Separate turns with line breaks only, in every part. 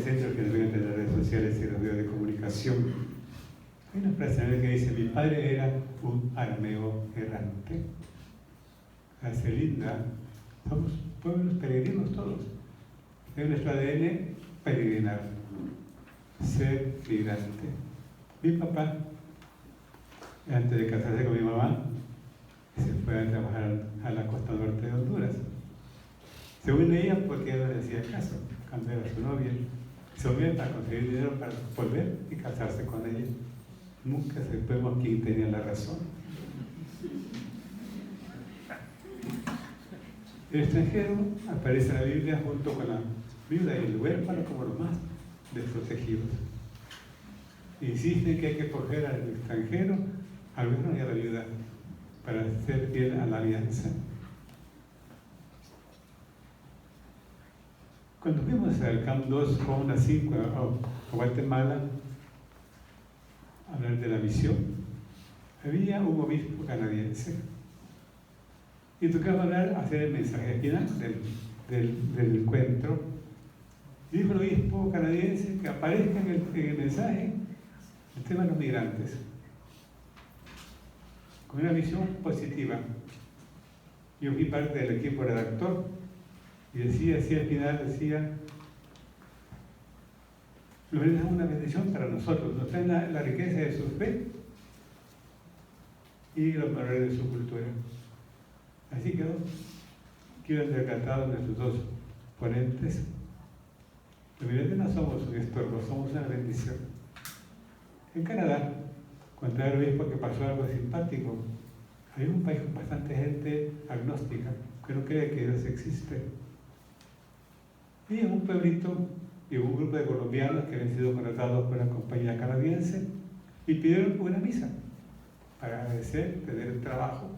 centros que nos ven en las redes sociales y los medios de comunicación. Hay una frase que dice: mi padre era un arameo errante. Hace linda. Somos pueblos peregrinos todos. En nuestro ADN, peregrinar, ser migrante. Mi papá, antes de casarse con mi mamá, se fue a trabajar a la costa norte de Honduras. Según ella, porque ella no le hacía caso, cuando era su novia. Se volvió para conseguir dinero para volver y casarse con ella. Nunca supimos quién tenía la razón. El extranjero aparece en la Biblia junto con la viuda y el huérfano como los más desprotegidos. Insisten que hay que coger al extranjero, al huérfano y a la viuda, para ser fiel a la alianza. Cuando fuimos al Camp 2 con una 5 a Guatemala a hablar de la misión, había un obispo canadiense y tocaba hacer el mensaje final del encuentro. Y dijo el obispo canadiense que aparezca en el mensaje el tema de los migrantes con una visión positiva. Yo fui parte del equipo redactor y decía así al final, decía: los migrantes son una bendición para nosotros, nos traen la riqueza de su fe y los valores de su cultura. Así quedó. Quedan rescatados nuestros dos ponentes. Los migrantes no somos un estorbo, somos una bendición. En Canadá, cuando era el obispo, que pasó algo simpático. Hay un país con bastante gente agnóstica, que no cree que Dios existe. Y en un pueblito, y un grupo de colombianos que habían sido contratados por una compañía canadiense y pidieron una misa para agradecer, tener el trabajo.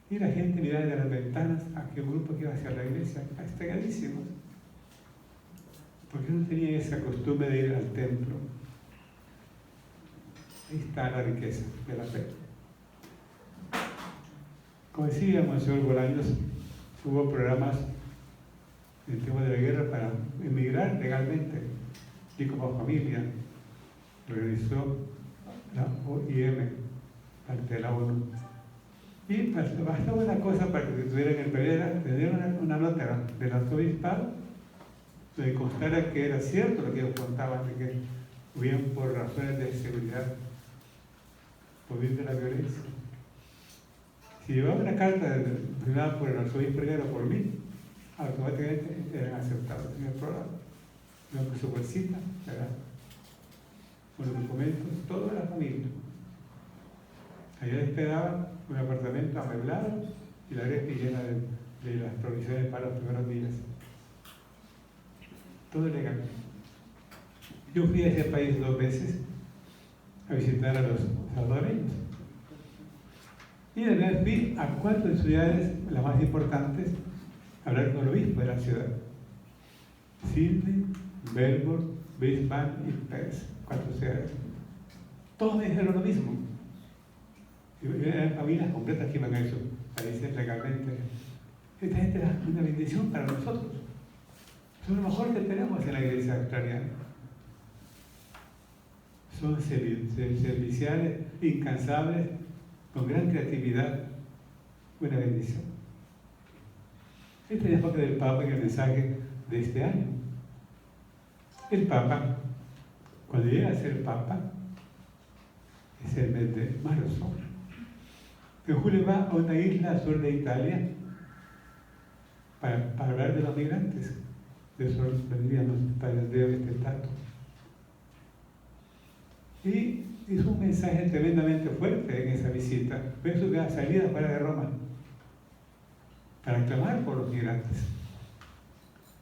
Y la gente miraba de las ventanas a aquel grupo que iba hacia la iglesia, estregadísimos, porque no tenían esa costumbre de ir al templo. Ahí está la riqueza de la fe. Como decía Monseñor Bolaños, hubo programas en el tema de la guerra para emigrar legalmente, y como familia lo organizó la OIM, parte de la ONU. Y bastaba una cosa para que tuvieran el país, tener una nota del arzobispado donde constara que era cierto lo que ellos contaban, de que hubieran por razones de seguridad, por vivir de la violencia. Si llevaba una carta firmada por el arzobispo o por mí, automáticamente eran aceptados en el programa. Iban con su bolsita, ¿verdad?, con los documentos, toda la familia. Allá esperaban un apartamento amueblado y la refri llena de las provisiones para los primeros días. Todo legal. Yo fui a ese país 2 veces a visitar a los salvadoreños. Y de vez fui a 4 ciudades, las más importantes, a hablar con el obispo de la ciudad. Sydney, Melbourne, Brisbane y Perth, 4 ciudades. Todos me dijeron lo mismo. Eran familias completas que iban a esos países legalmente. Esta gente era una bendición para nosotros. Es lo mejor que tenemos en la iglesia australiana. Son serviciales, incansables, con gran creatividad. Una bendición. Este es el enfoque del Papa en el mensaje de este año. El Papa, cuando llega a ser Papa, es el mes de marzo. En julio va a una isla al sur de Italia para hablar de los migrantes. De eso vendríamos para el de este dato. Y hizo un mensaje tremendamente fuerte en esa visita. Fue su salida fuera de Roma para clamar por los migrantes.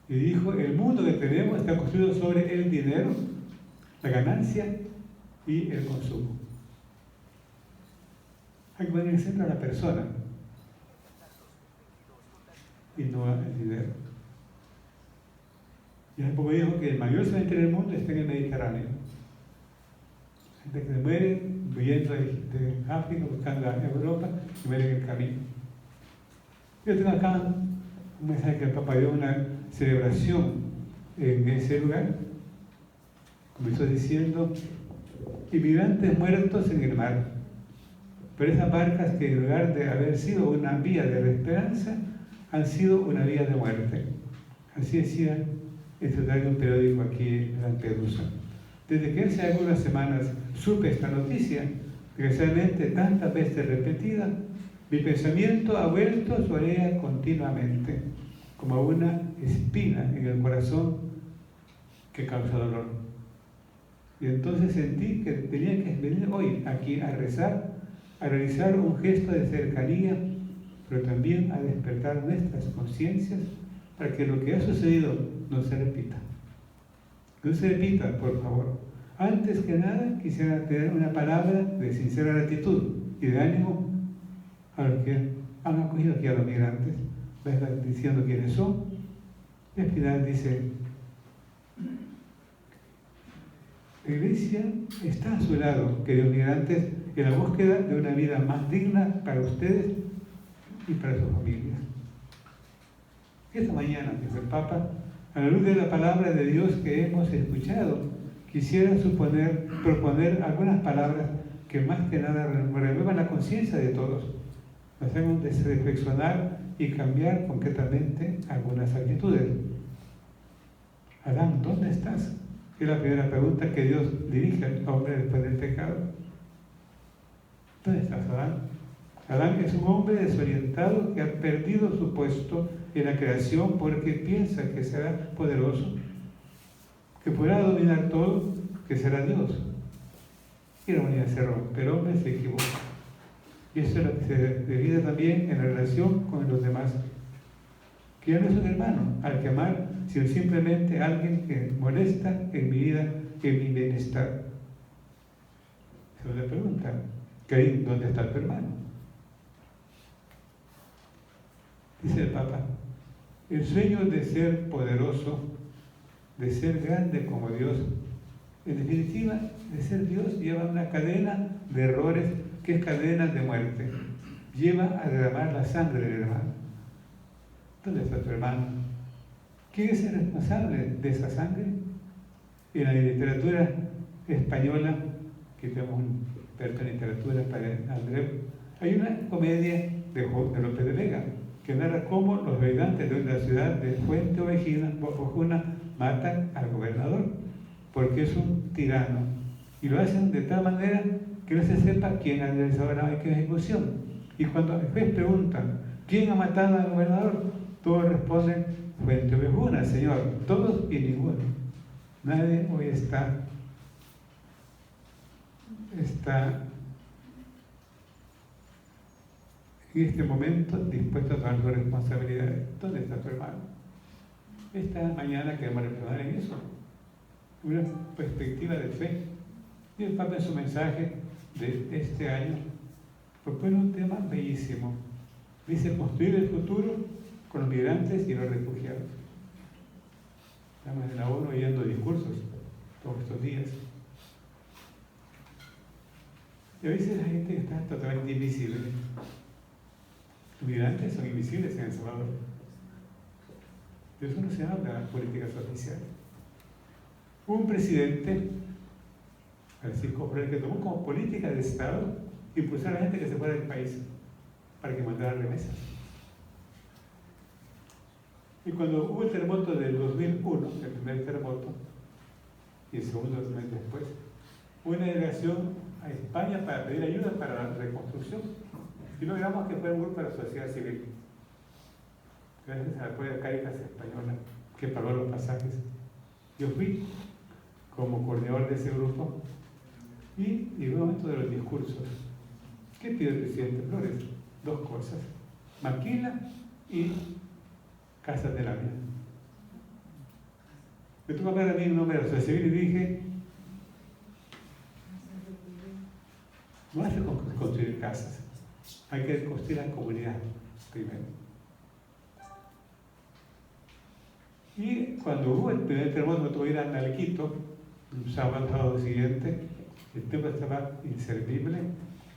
Y dijo: el mundo que tenemos está construido sobre el dinero, la ganancia y el consumo. Hay que poner en el centro a la persona y no al dinero. Y hace poco dijo que el mayor cementerio del mundo está en el Mediterráneo. Gente que se muere huyendo de África, buscando a Europa y muere en el camino. Yo tengo acá un mensaje que el Papa dio, una celebración en ese lugar. Comenzó diciendo, inmigrantes muertos en el mar. Pero esas barcas que en lugar de haber sido una vía de esperanza, han sido una vía de muerte. Así decía este de un periódico aquí en Lampedusa. Desde que hace algunas semanas supe esta noticia, desgraciadamente tantas veces repetida, mi pensamiento ha vuelto sobre ella continuamente, como una espina en el corazón que causa dolor. Y entonces sentí que tenía que venir hoy aquí a rezar, a realizar un gesto de cercanía, pero también a despertar nuestras conciencias para que lo que ha sucedido no se repita. No se repita, por favor. Antes que nada, quisiera tener una palabra de sincera gratitud y de ánimo a los que han acogido aquí a los migrantes, diciendo quiénes son. Y al final dice, la Iglesia está a su lado, queridos migrantes, en la búsqueda de una vida más digna para ustedes y para sus familias. Esta mañana, dice el Papa, a la luz de la palabra de Dios que hemos escuchado, quisiera proponer algunas palabras que más que nada renuevan la conciencia de todos, nos hagan reflexionar y cambiar concretamente algunas actitudes. Adán, ¿dónde estás? Es la primera pregunta que Dios dirige al hombre después del pecado. ¿Dónde estás, Adán? Adán es un hombre desorientado que ha perdido su puesto en la creación porque piensa que será poderoso, que podrá dominar todo, que será Dios. Y la humanidad se rompe, el hombre se equivoca. Y eso es lo que se deriva también en la relación con los demás. Que ya no es un hermano al que amar, sino simplemente alguien que molesta en mi vida, en mi bienestar. Se le pregunta, Caín, ¿dónde está tu hermano? Dice el Papa, el sueño de ser poderoso, de ser grande como Dios, en definitiva, de ser Dios, lleva una cadena de errores que es cadena de muerte. Lleva a derramar la sangre del hermano. ¿Dónde está tu hermano? ¿Quién es el responsable de esa sangre? En la literatura española, que tenemos un experto en literatura, para Andreu, hay una comedia de Lope de Vega que narra cómo los habitantes de la ciudad de Fuente Ovejuna matan al gobernador porque es un tirano y lo hacen de tal manera que no se sepa quién ha realizado la ejecución. Y cuando el juez pregunta ¿quién ha matado al gobernador?, todos responden Fuente Ovejuna, señor, todos y ninguno. Nadie hoy está en este momento dispuesto a tomar su responsabilidad. ¿Dónde está tu hermano? Esta mañana queremos reflexionar en eso, una perspectiva de fe. Y el Papa en su mensaje de este año propone un tema bellísimo. Dice construir el futuro con los migrantes y los refugiados. Estamos en la ONU oyendo discursos todos estos días. Y a veces la gente está totalmente invisible. Los migrantes son invisibles en El Salvador. De eso no se habla en las políticas oficiales. Hubo un presidente, Francisco Flores, que tomó como política de Estado impulsar a la gente que se fuera del país para que mandara remesas. Y cuando hubo el terremoto del 2001, el primer terremoto, y el segundo mes después, hubo una delegación a España para pedir ayuda para la reconstrucción. Y logramos que fuera un grupo de la sociedad civil, gracias al apoyo de Cáritas Española, que pagó los pasajes. Yo fui como coordinador de ese grupo y llegó el momento de los discursos. ¿Qué pide el presidente Flores? Dos cosas: maquila y casas de la vida. Me tuvo que hablar a mí en nombre de la sociedad civil y dije: no hace construir casas, hay que construir la comunidad primero. Y cuando hubo el primer terremoto, me tuve que ir a Nalquito, un sábado siguiente, el templo estaba inservible,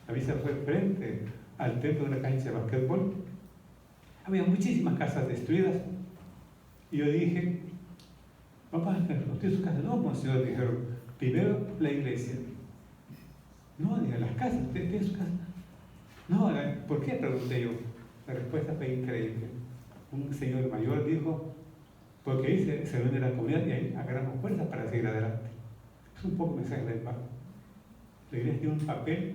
la vista fue frente al templo de una cancha de basquetbol, había muchísimas casas destruidas, y yo dije: vamos a construir su casa. No, monseñor, dijeron, primero la iglesia. No, dijeron, las casas, usted tiene su casa. No, ¿por qué? Pregunté yo. La respuesta fue increíble. Un señor mayor dijo, porque ahí se reúne la comunidad y ahí agarramos fuerzas para seguir adelante. Es un poco mensaje del Papa. La iglesia tiene un papel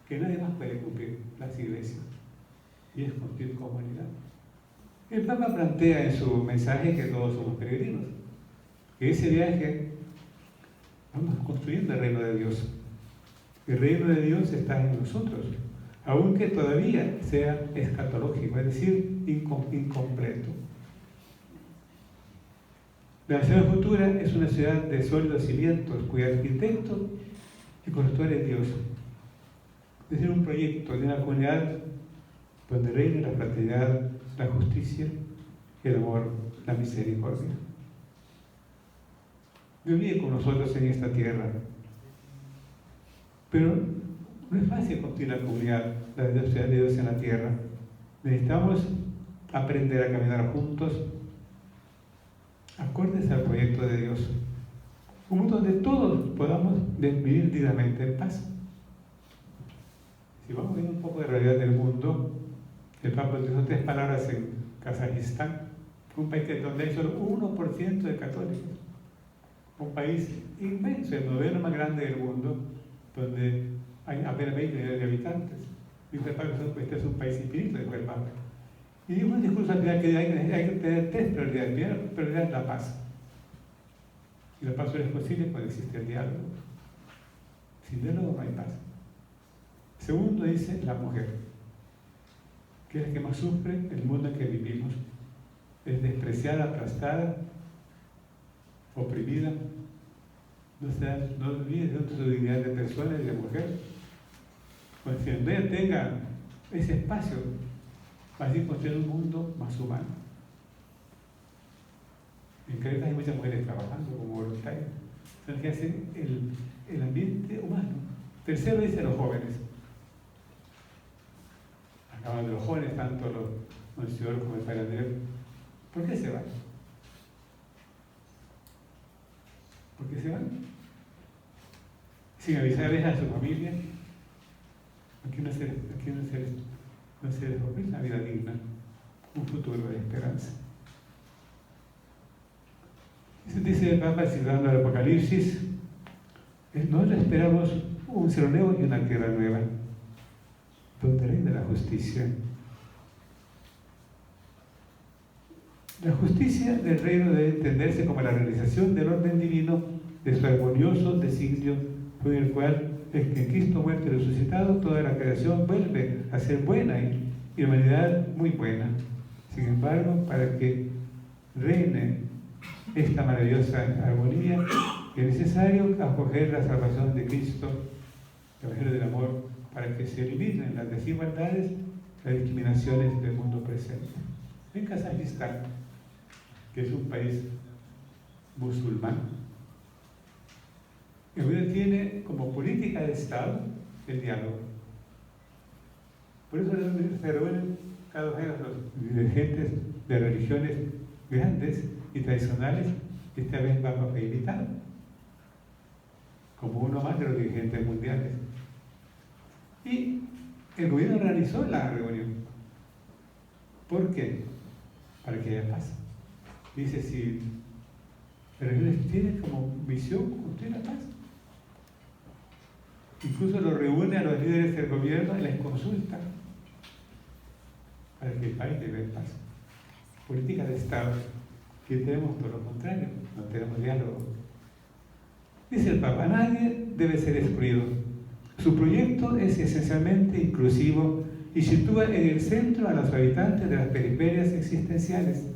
que nadie más puede cumplir, las iglesias, y es construir comunidad. El Papa plantea en su mensaje que todos somos peregrinos, que ese viaje vamos construyendo el reino de Dios. El reino de Dios está en nosotros, aunque todavía sea escatológico, es decir, incompleto. La ciudad futura es una ciudad de sólidos cimientos, cuyo arquitecto y constructor es Dios. Es decir, un proyecto de una comunidad donde reine la fraternidad, la justicia, el amor, la misericordia. Dios vive con nosotros en esta tierra, pero no es fácil construir la comunidad, la ciudad de Dios en la tierra. Necesitamos aprender a caminar juntos, acordes al proyecto de Dios. Un mundo donde todos podamos vivir dignamente en paz. Si vamos viendo un poco de realidad del mundo, el Papa utilizó 3 palabras en Kazajistán, un país donde hay solo 1% de católicos. Un país inmenso, el 9º más grande del mundo, donde hay apenas 20 millones de habitantes. Dijo el Papa que este es un país infinito, dijo el Papa. Y dijo un discurso al final que hay que tener 3 prioridades. Primera prioridad es la paz. Y la paz solo es posible cuando existe el diálogo. Sin diálogo no hay paz. Segundo, dice la mujer, que es la que más sufre el mundo en que vivimos. Es despreciada, aplastada, oprimida. No vive dentro de su dignidad de persona y de mujer. Pues si en vez tenga ese espacio, va a ir construir un mundo más humano. En Creta hay muchas mujeres trabajando como voluntarias. Son que hacen el ambiente humano. Tercero, dice los jóvenes. Acaban de los jóvenes, tanto los monseñor como el padre Andrés. ¿Por qué se van? ¿Por qué se van? Sin avisarles a su familia. Aquí no se les ofrece una vida digna, un futuro de esperanza. Eso dice el Papa citando al Apocalipsis: nosotros esperamos un cielo nuevo y una tierra nueva, donde reina la justicia. La justicia del reino debe entenderse como la realización del orden divino de su armonioso designio, con el cual es que en Cristo muerto y resucitado toda la creación vuelve a ser buena y la humanidad muy buena. Sin embargo, para que reine esta maravillosa armonía, es necesario acoger la salvación de Cristo, el Evangelio del amor, para que se eliminen las desigualdades, las discriminaciones del mundo presente. En Kazajistán, que es un país musulmán, el gobierno tiene como política de Estado el diálogo. Por eso se reúnen cada 2 años los dirigentes de religiones grandes y tradicionales, y esta vez Papa fue invitado, como uno más de los dirigentes mundiales. Y el gobierno realizó la reunión. ¿Por qué? Para que haya paz. Dice, si las religiones tienen como misión construir la paz. Incluso lo reúne a los líderes del gobierno y les consulta para que el país viva en paz. Política de Estado, que tenemos todo lo contrario, no tenemos diálogo. Dice el Papa, nadie debe ser excluido. Su proyecto es esencialmente inclusivo y sitúa en el centro a los habitantes de las periferias existenciales.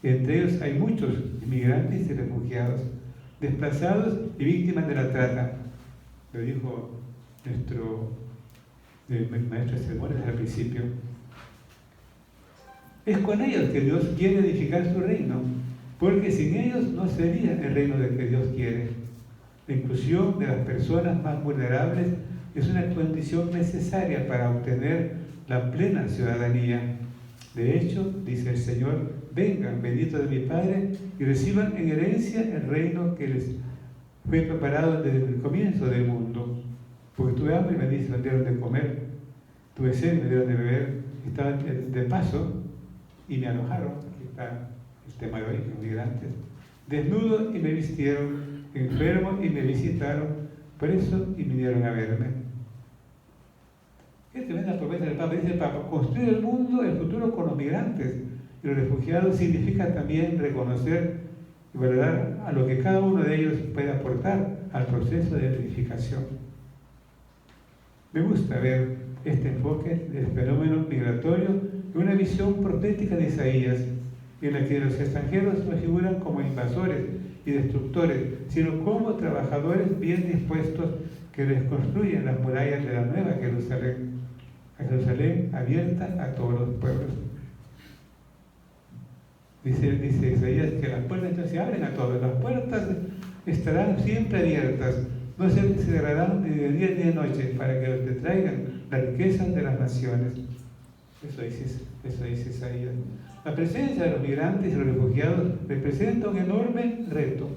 Entre ellos hay muchos inmigrantes y refugiados, desplazados y víctimas de la trata. Lo dijo nuestro maestro de ceremonias al principio. Es con ellos que Dios quiere edificar su reino, porque sin ellos no sería el reino del que Dios quiere. La inclusión de las personas más vulnerables es una condición necesaria para obtener la plena ciudadanía. De hecho, dice el Señor, vengan, benditos de mi Padre, y reciban en herencia el reino que les fue preparado desde el comienzo del mundo. Porque tuve hambre y me dieron de comer, tuve sed y me dieron de beber, estaba de paso y me alojaron. Aquí está el tema de hoy, los migrantes. Desnudo y me vistieron, enfermo y me visitaron, preso y vinieron a verme. Qué tremenda promesa del Papa. Dice el Papa: construir el mundo, el futuro con los migrantes y los refugiados significa también reconocer y valorar a lo que cada uno de ellos puede aportar al proceso de edificación. Me gusta ver este enfoque del fenómeno migratorio y una visión profética de Isaías, en la que los extranjeros no figuran como invasores y destructores, sino como trabajadores bien dispuestos que reconstruyen las murallas de la nueva Jerusalén, a Jerusalén abierta a todos los pueblos. Dice Isaías que las puertas se abren a todos, las puertas estarán siempre abiertas, no se cerrarán ni de día ni de noche, para que los que traigan las riquezas de las naciones. Eso dice Isaías. La presencia de los migrantes y los refugiados representa un enorme reto,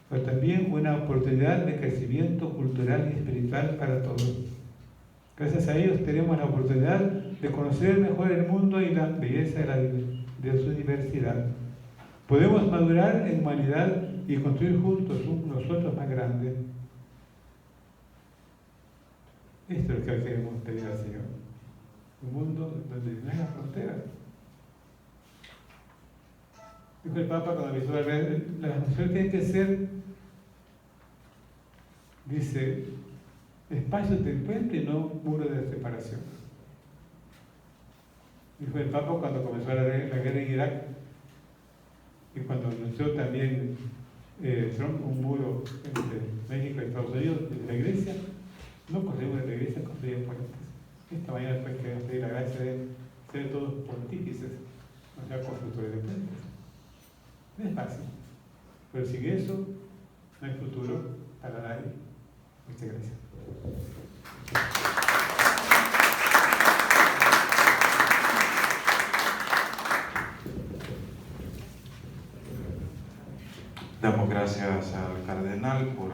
pero también una oportunidad de crecimiento cultural y espiritual para todos. Gracias a ellos tenemos la oportunidad de conocer mejor el mundo y la belleza de su diversidad. Podemos madurar en humanidad y construir juntos un nosotros más grande. Esto es lo que queremos pedir al Señor. Un mundo donde no haya fronteras. Dijo el Papa cuando avisó a ver, las naciones tienen que ser, dice, espacios de encuentro y no muros de separación. Dijo el Papa cuando comenzó la guerra en Irak y cuando anunció también Trump un muro entre México y Estados Unidos desde la iglesia. No construimos desde la iglesia, construimos puentes. Esta mañana después queremos pedir la gracia de ser todos pontífices, o sea, constructores de puentes. No es fácil, pero sin eso no hay futuro para nadie. Muchas gracias.
Damos gracias al cardenal por